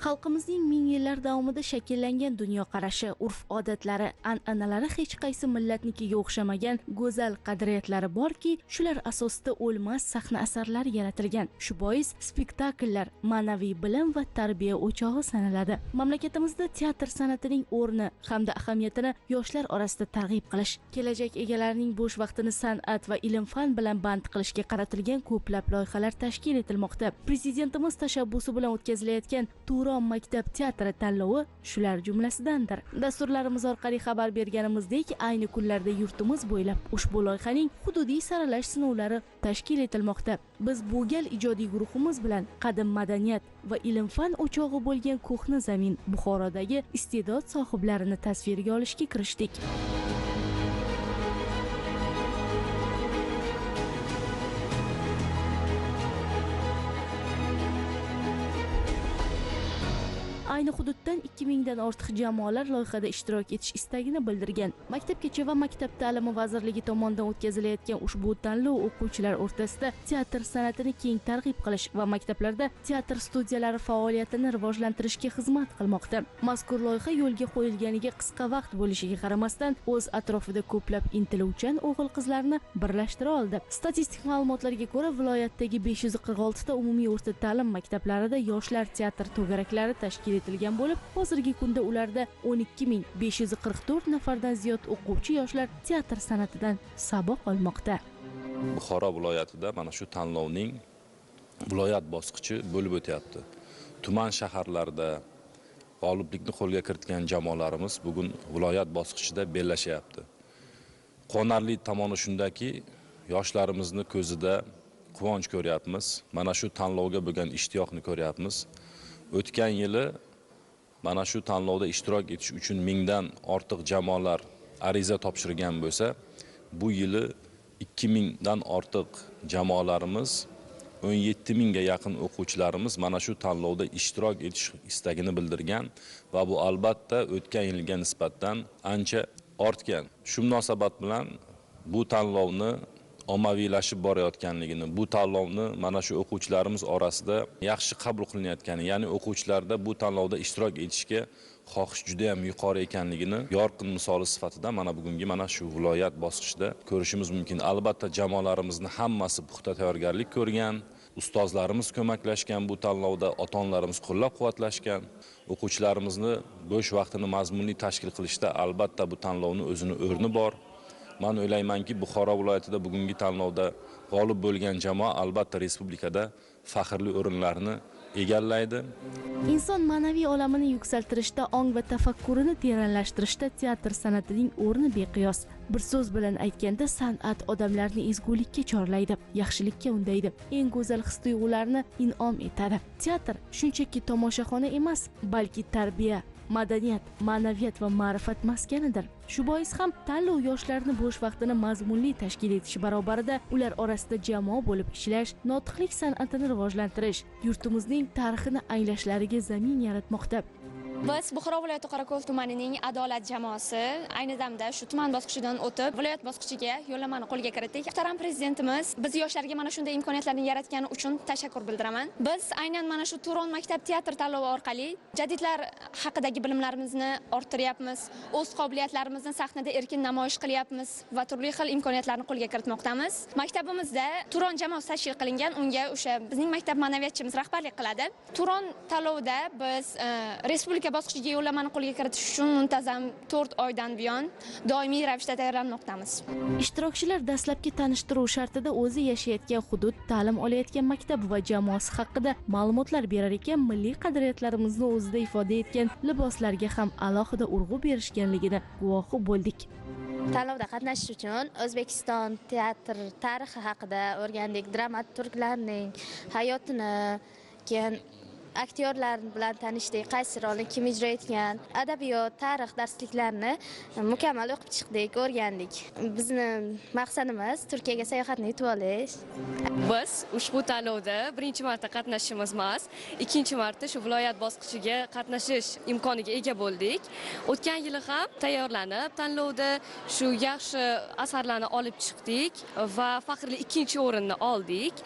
Xalqimizning ming yillar davomida shakllangan dunyoqarashi, urf-odatlari, an'analari hech qaysi millatnikiga o'xshamagan go'zal qadriyatlari borki, shular asosida o'lmas sahna asarlari yaratilgan. Shu bois spektakllar ma'naviy bilim va tarbiya o'chog'i sanaladi. Mamlakatimizda teatr san'atining o'rni hamda ahamiyatini yoshlar orasida targ'ib qilish, kelajak egalarining bo'sh vaqtini san'at va ilm-fan bilan band qilishga qaratilgan ko'plab loyihalar tashkil etilmoqda. Prezidentimiz tashabbusi bilan o'tkazilayotgan Turon maktab teatri tanlovi shular jumlasidandir. Dasturlarimiz orqali xabar berganimizdek, ayni kunlarda yurtimiz bo'ylab ushbu loyihaning hududiy saralash sinovlari tashkil etilmoqda. Biz bu gal ijodiy guruhimiz bilan qadim madaniyat va ilm-fan o'chog'i bo'lgan ko'hna zamin Buxorodagi iste'dod sohiblarini tasvirga olishga kirishdik. Ayni hududdan 2000 dan ortiq jamoalar loyihada ishtirok etish istagini bildirgan. Maktabgacha va maktab ta'limi vazirligi tomonidan o'tkazilayotgan ushbu tanlov o'quvchilar o'rtasida teatr san'atini keng targ'ib qilish va maktablarda teatr studiyalari faoliyatini rivojlantirishga xizmat qilmoqda. Mazkur loyiha yo'lga qo'yilganiga qisqa vaqt bo'lishiga qaramasdan, o'z atrofida ko'plab intiluvchan o'g'il-qizlarni birlashtira oldi. Statistik ma'lumotlarga ko'ra, viloyatdagi 546 ta umumiy o'rta ta'lim maktablarida yoshlar teatr to'garaklari tashkil etilgan bo'lib, hozirgi kunda ularda 12544 nafardan ziyod o'quvchi yoshlar teatr san'atidan saboq olmoqda. Buxoro viloyatida mana shu tanlovning viloyat bosqichi bo'lib o'tyapti. Tuman shaharlarda g'oliblikni qo'lga kiritgan jamoalarimiz bugun viloyat bosqichida bellashyapti. Quvonarli tomoni shundaki, yoshlarimizni ko'zida quvonch ko'ryapmiz. Mana shu tanlovga bo'lgan ishtiyoqni ko'ryapmiz. O'tgan yili mana shu tanlovda ishtirok etish uchun 1000 dan ortiq jamoalar ariza topshirgan bo'lsa, bu yili 2000 dan ortiq jamoalarimiz, 17000 ga yaqin o'quvchilarimiz mana shu tanlovda ishtirok etish istagini bildirgan va bu albatta o'tgan yilga nisbatan ancha ortgan. Shu munosabat bilan bu tanlovni ommaviylashib borayotganligini, bu tanlovni mana shu o'quvchilarimiz orasida yaxshi qabul qilinayotgani, ya'ni o'quvchilarda bu tanlovda ishtirok etishga xohish juda ham yuqori ekanligini yorqin misoli sifatida mana bugungi mana shu viloyat bosqichida ko'rishimiz mumkin. Albatta jamoalarimizni hammasi puxta tayyorgarlik ko'rgan, ustozlarimiz ko'maklashgan bu tanlovda, ota-onalarimiz qo'llab-quvvatlashgan. O'quvchilarimizni bo'sh vaqtini mazmunli tashkil qilishda albatta bu tanlovning o'zini o'rni bor. Men o'ylaymanki, Buxoro viloyatida bugungi tanlovda g'olib bo'lgan jamoa albatta respublikada faxrli o'rinlarni egallaydi. Inson ma'naviy olamini yuksaltirishda, ong va tafakkurini teranlashtirishda teatr san'atining o'rni beqiyos. Bir so'z bilan aytganda, san'at odamlarni ezgulikka chorlaydi, yaxshilikka undaydi, eng go'zal his-tuyg'ularni in'om etadi. Teatr shunchaki tomoshaxona emas, balki tarbiya, madaniyat, ma'naviyat va ma'rifat maskanidir. Shu bois ham tanlov yoshlarni bo'sh vaqtini mazmunli tashkil etish barobarida ular orasida jamoa bo'lib ishlash, notiqlik san'atini rivojlantirish, yurtimizning tarixini anglashlariga zamin yaratmoqda. Biz Buxoro viloyati Qorako'l tumanining adolat jamoasi ayni damda shu tuman bosqichidan o'tib, viloyat bosqichiga yo'llanmani qo'lga kiritdik. Muhtaram prezidentimiz biz yoshlarga mana shunday imkoniyatlarni yaratgani uchun tashakkur bildiraman. Biz aynan mana shu Turon maktab teatr tanlovi orqali jadidlar haqidagi bilimlarimizni orttiryapmiz, o'z qobiliyatlarimizni sahnada erkin namoyish qilyapmiz va turli xil imkoniyatlarni qo'lga kiritmoqdamiz. Maktabimizda Turon jamoasi tashkil qilingan, unga o'sha bizning maktab ma'naviyatchimiz rahbarlik qiladi. Turon tanlovida biz respublika bosqichiga yo'llanmani qo'lga kiritish uchun muntazam 4 oydan buyon doimiy ravishda tayyorlanmoqdamiz. Ishtirokchilar dastlabki tanishtiruv shartida o'zi yashayotgan hudud, ta'lim olayotgan maktab va jamoasi haqida ma'lumotlar berar ekan, milliy qadriyatlarimizni o'zida ifoda etgan liboslarga ham alohida urg'u berishganligini guvohi bo'ldik. Tanlovda qatnashish uchun O'zbekiston teatr tarixi haqida o'rgandik, dramaturglarning hayotini, keyin aktyorlar bilan tanishdik, qaysi rolni kim ijro etgan, adabiyot, tarix darsliklarini mukammal o'qib chiqdik, o'rgandik. Bizni maqsadimiz Turkiyaga sayohatni yutib olish. Biz ushbu tanlovda birinchi marta qatnashishimiz emas, ikkinchi marta shu viloyat bosqichiga qatnashish imkoniga ega bo'ldik. O'tgan yili ham tayyorlanib, tanlovda shu yaxshi asarlarni olib chiqdik va faxrli ikkinchi o'rinni oldik.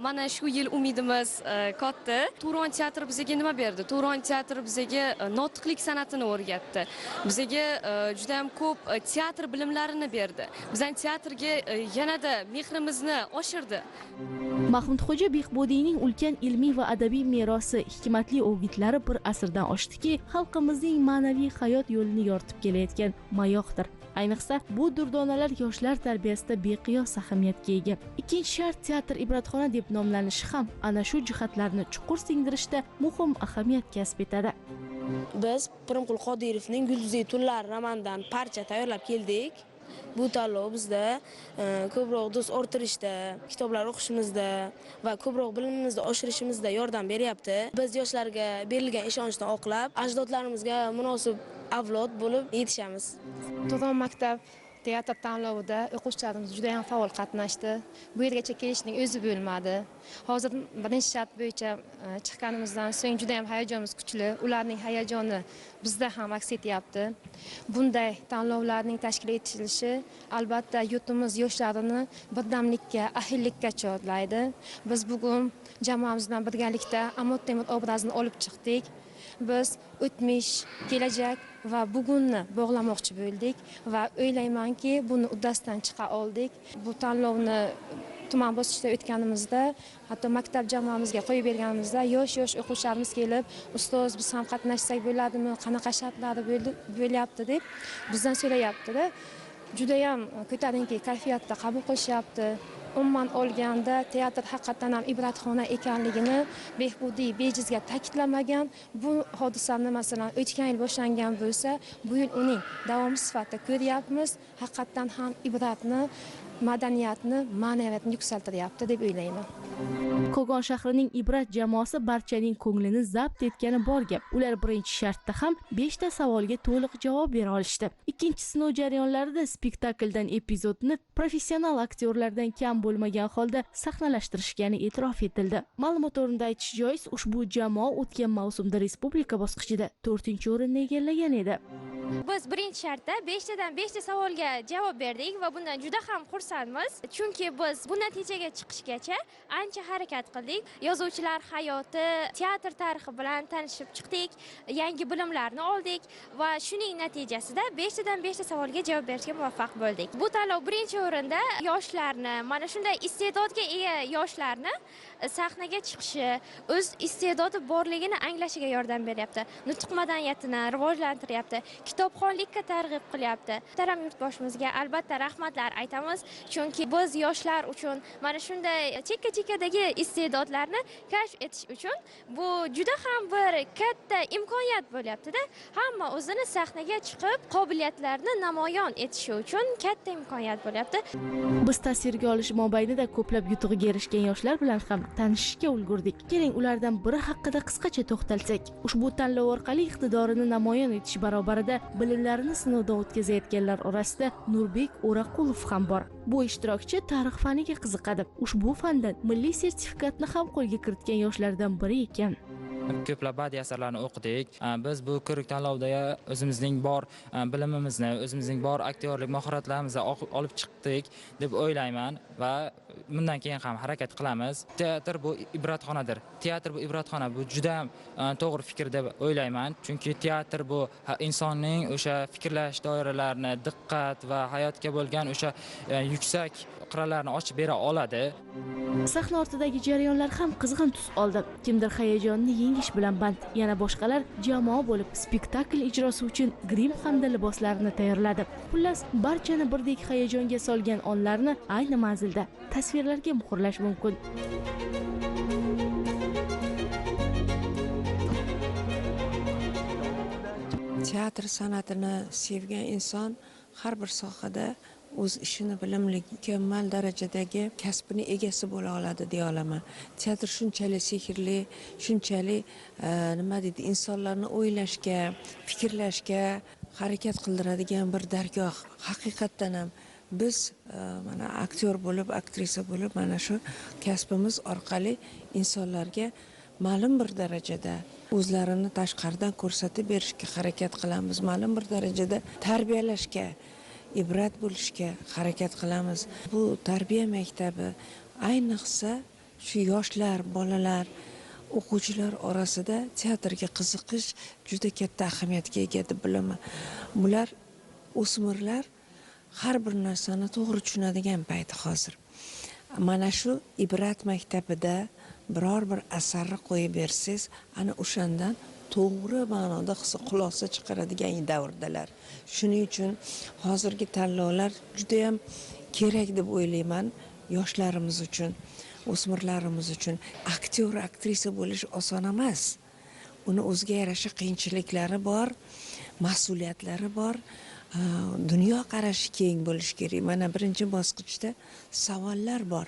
Mana shu yil umidimiz katta. Turon teatri bizga nima berdi? Turon teatri bizga notiqlik san'atini o'rgatdi. Bizga juda ham ko'p teatr bilimlarini berdi. Bizning teatrga yanada mehrimizni oshirdi. Mahmudxo'ja Behbudiyning ulkan ilmiy va adabiy merosi, hikmatli o'gitlari bir asrdan oshdiki, xalqimizning ma'naviy hayot yo'lini yoritib kelayotgan mayoqdir. Ayniqsa, bu durdonalar yoshlar tarbiyasida beqiyos ahamiyatga ega. Ikkinchi shart teatr ibratxona deb nomlanishi ham ana shu jihatlarni chuqur singdirishda muhim ahamiyat kasb etadi. Biz Pirimqul Qodirovning Yulduzli tunlar romanidan parcha tayyorlab keldik. Bu tanlov bizda ko'proq do'st orttirishda, kitoblar o'qishimizda va ko'proq bilimimizni oshirishimizda yordam beryapti. Biz yoshlarga berilgan ishonchni oqlab, ajdodlarimizga munosib avlod bo'lib yetishamiz. Turon maktab teatr tanlovida o'quvchilarimiz juda ham faol qatnashdi. Bu yergacha kelishning o'zi bo'lmadi. Hozir birinchi shart bo'yicha chiqqanimizdan so'ng juda ham hayajonimiz kuchli. Ularning hayajoni bizda ham aks etyapti. Bunday tanlovlarning tashkil etilishi albatta yurtimiz yoshlarini birdamlikka, ahillikka chorlaydi. Biz bugun jamoamiz bilan birgalikda Amod Temur obrazini olib chiqdik. Biz o'tmish, kelajak va bugunni bog'lamoqchi bo'ldik va o'ylaymanki, buni uddasidan chiqa oldik. Bu tanlovni tuman bosqichda o'tganimizda, hatto maktab jamoamizga qo'yib berganimizda yosh o'quvchilarimiz kelib, ustoz biz ham qatnashsak bo'ladimi, qanaqa shartlarda bo'lyapti deb bizdan so'rayapti-da. Juda ham ko'tarinki kayfiyatda qabul qilishyapti. Umuman olganda teatr haqiqatan ham ibratxona ekanligini Behbudiy bejizga ta'kidlamagan. Bu hodisani masalan o'tgan yil boshlangan bo'lsa, bu yil uning davomi sifatida ko'ryapmiz. Haqiqatan ham ibratni, madaniyatni, ma'naviyatni yuksaltiryapti deb o'ylayman. Kogon shahrining ibrat jamoasi barchaning ko'nglini zabt etgani bor gap. Ular birinchi shartda ham 5 ta savolga to'liq javob bera olishdi. Ikkinchi sinov jarayonlarida spektakldan epizodni professional aktyorlardan kam bo'lmagan holda sahnalashtirishgani e'tirof etildi. Ma'lumot o'rnida aytish joiz, ushbu jamoa o'tgan mavsumda respublika bosqichida 4-o'rinni egallagan edi. Biz birinchi shartda 5 tadan 5 ta savolga javob berdik va bundan juda ham xursandmiz. Chunki biz bu natijaga chiqishgacha ancha harakat qildik. Yozuvchilar hayoti, teatr tarixi bilan tanishib chiqdik, yangi bilimlarni oldik va shuning natijasida 5 tadan 5 ta savolga javob berishga muvaffaq bo'ldik. Bu tanlov birinchi o'rinda yoshlarni, mana shunday iste'dodga ega yoshlarni sahnaga chiqishi, o'z iste'dodi borligini anglashiga yordam beryapti. Nutq madaniyatini rivojlantiryapti. Kitobxonlikka targ'ib qilyapti. Muhtaram yurtboshimizga albatta rahmatlar aytamiz, chunki biz yoshlar uchun mana shunday chekka-chekkadagi iste'dodlarni kashf etish uchun bu juda ham bir katta imkoniyat bo'lyapti-da. Hamma o'zini sahnaga chiqib, qobiliyatlarini namoyon etishi uchun katta imkoniyat bo'lyapti. Biz tasvirga olish mobaynida ko'plab yutug'iga erishgan yoshlar bilan ham tanishishga ulgurdik. Keling, ulardan biri haqida qisqacha to'xtalsak. Ushbu tanlov orqali iqtidorini namoyon etish barobarida bilimlarini sinovdan o'tkazayotganlar orasida Nurbek O'raqulov ham bor. Bu ishtirokchi tarix faniga qiziqadi. Ushbu fandan milliy sertifikatni ham qo'lga kiritgan yoshlardan biri ekan. Ko'plab badiiy asarlarni o'qidik. Biz bu ko'rik tanlovda o'zimizning bor bilimimizni, o'zimizning bor aktyorlik mahoratlarimizni olib chiqdik deb o'ylayman va bundan keyin ham harakat qilamiz. Teatr bu ibratxonadir. Teatr bu ibratxona. Bu juda ham to'g'ri fikr deb o'ylayman. Chunki teatr bu insonning o'sha fikrlash doiralarini, diqqat va hayotga bo'lgan o'sha yuksak qirralarni ochib bera oladi. Sahna ortidagi jarayonlar ham qizg'in tus oldi. Kimdir hayajonni yengish bilan band, yana boshqalar jamoa bo'lib spektakl ijrosi uchun grim hamda liboslarni tayyorladi. Xullas, barchani birdek hayajonga solgan onlarni ayni manzilda tasvirlarga muhrlash mumkin. Teatr san'atini sevgan inson har bir sohada o'z ishini bilimli, mukammal darajadagi kasbini egasi bo'la oladi deya olaman. Teatr shunchalik sehrli, shunchalik nima deydi, insonlarni o'ylashga, fikrlashga harakat qildiradigan bir dargoh. Haqiqatdan ham biz mana aktyor bo'lib, aktrisa bo'lib, mana shu kasbimiz orqali insonlarga ma'lum bir darajada o'zlarini tashqaridan ko'rsatib berishga harakat qilamiz. Ma'lum bir darajada tarbiyalashga, ibrat bo'lishga harakat qilamiz. Bu tarbiya maktabi ayniqsa shu yoshlar, bolalar o'quvchilar orasida teatrga qiziqish juda katta ahamiyatga ega deb bilaman. Bular o'smirlar har bir narsani to'g'ri tushunadigan payti hozir. Mana shu Ibrat maktabida biror bir asarni qo'yib bersangiz, ana o'shandan to'g'ri ma'noda xulosa chiqaradigan davrdalar. Shuning uchun hozirgi tanlovlar juda ham kerak deb o'ylayman yoshlarimiz uchun, o'smirlarimiz uchun. Aktyor, aktrisa bo'lish oson emas. Uni o'ziga yarasha qiyinchiliklari bor, mas'uliyatlari bor. Dunyo qarashi keng bo'lish kerak. Mana birinchi bosqichda savollar bor.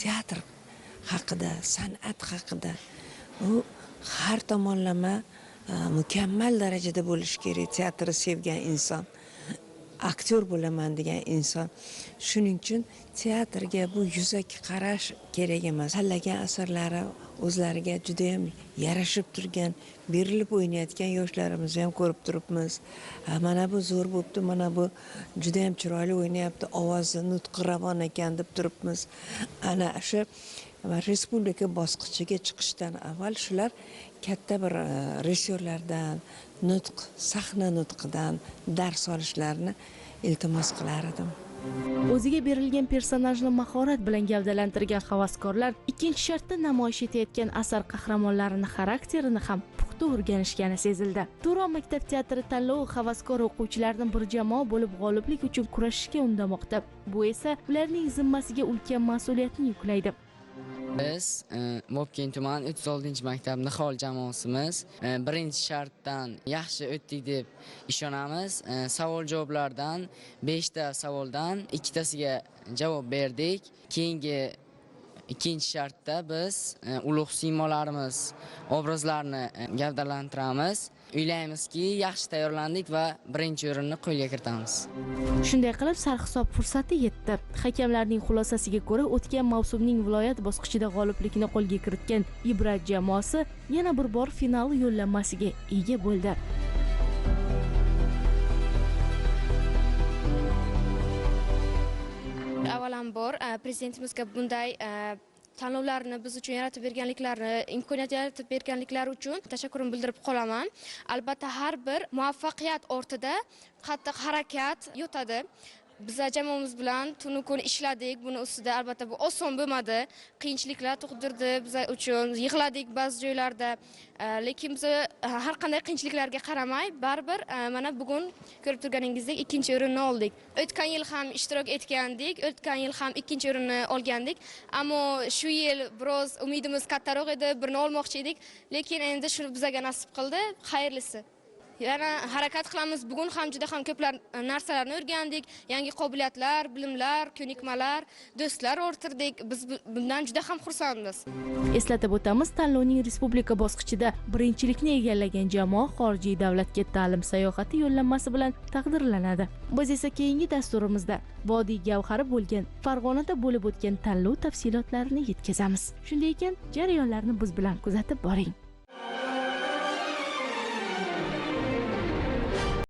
Teatr haqida, san'at haqida. U har tomonlama mukammal darajada bo'lish kerak. Teatrni sevgan inson, aktyor bo'laman degan inson. Shuning uchun teatrga bu yuzaki qarash kerak emas. Tanlagan asarlari o'zlariga juda ham yarashib turgan, berilib o'ynayotgan yoshlarimizni ham ko'rib turibmiz. Mana bu zo'r bo'pti, mana bu juda ham chiroyli o'ynayapti, ovozi nutqi ravon ekan deb turibmiz. Ana shu respublika bosqichiga chiqishdan avval shular katta bir rejissyorlardan, nutq, sahna nutqidan dars olishlarini iltimos qilar edim. O'ziga berilgan personajni mahorat bilan gavdalantirgan havaskorlar ikkinchi shartda namoyish etayotgan asar qahramonlarining xarakterini ham puxta o'rganishgani sezildi. Turon maktab teatri tanlovi havaskor o'quvchilarning bir jamoa bo'lib g'oliblik uchun kurashishga undamoqda. Bu esa ularning zimmasiga ulkan mas'uliyatni yuklaydi. Biz Mopkin tuman 36-maktab nihol jamoasimiz birinchi shartdan yaxshi o'tdik deb ishonamiz. Savol-javoblardan 5 ta savoldan 2 tasiga javob berdik. Keyingi ikkinchi shartda biz ulug' siymolarimiz, obrazlarni gavdalantiramiz. O'ylaymizki, yaxshi tayyorlandik va birinchi o'rinni qo'lga kiritamiz. Shunday qilib sarhisob fursati yetdi. Hakamlarning xulosasiga ko'ra, o'tgan mavsumning viloyat bosqichida g'oliblikni qo'lga kiritgan Ibrat jamoasi yana bir bor final yo'llanmasiga ega bo'ldi. Avvalambor prezidentimizga bunday tanlovlarni biz uchun yaratib berganliklari, imkoniyat yaratib berganliklari uchun tashakkurimni bildirib qolaman. Albatta har bir muvaffaqiyat ortida qattiq harakat yotadi. Biz jamoamiz bilan tunu kun ishladik, buni ustida albatta bu oson bo'lmadi. Qiyinchiliklar tug'dirdi biz uchun, yig'ladik ba'zi joylarda. Lekin biz har qanday qiyinchiliklarga qaramay, baribir mana bugun ko'rib turganingizdek ikkinchi o'rinni oldik. O'tgan yil ham ishtirok etgandik, o'tgan yil ham ikkinchi o'rinni olgandik. Ammo shu yil biroz umidimiz kattaroq edi, birini olmoqchi edik, lekin endi shu bizga nasib qildi. Xayrlisi. Yana harakat qilamiz. Bugun ham juda ham ko'plar narsalarni o'rgandik. Yangi qobiliyatlar, bilimlar, ko'nikmalar, do'stlar orttirdik. Biz bundan juda ham xursandmiz. Eslatib o'tamiz, tanlovning respublika bosqichida birinchilikni egallagan jamoa xorijiy davlatga ta'lim sayohati yo'llanmasi bilan taqdirlanadi. Biz esa keyingi dasturimizda vodiy gavhari bo'lgan Farg'onada bo'lib o'tgan tanlov tafsilotlarini yetkazamiz. Shunday ekan, jarayonlarni biz bilan kuzatib boring.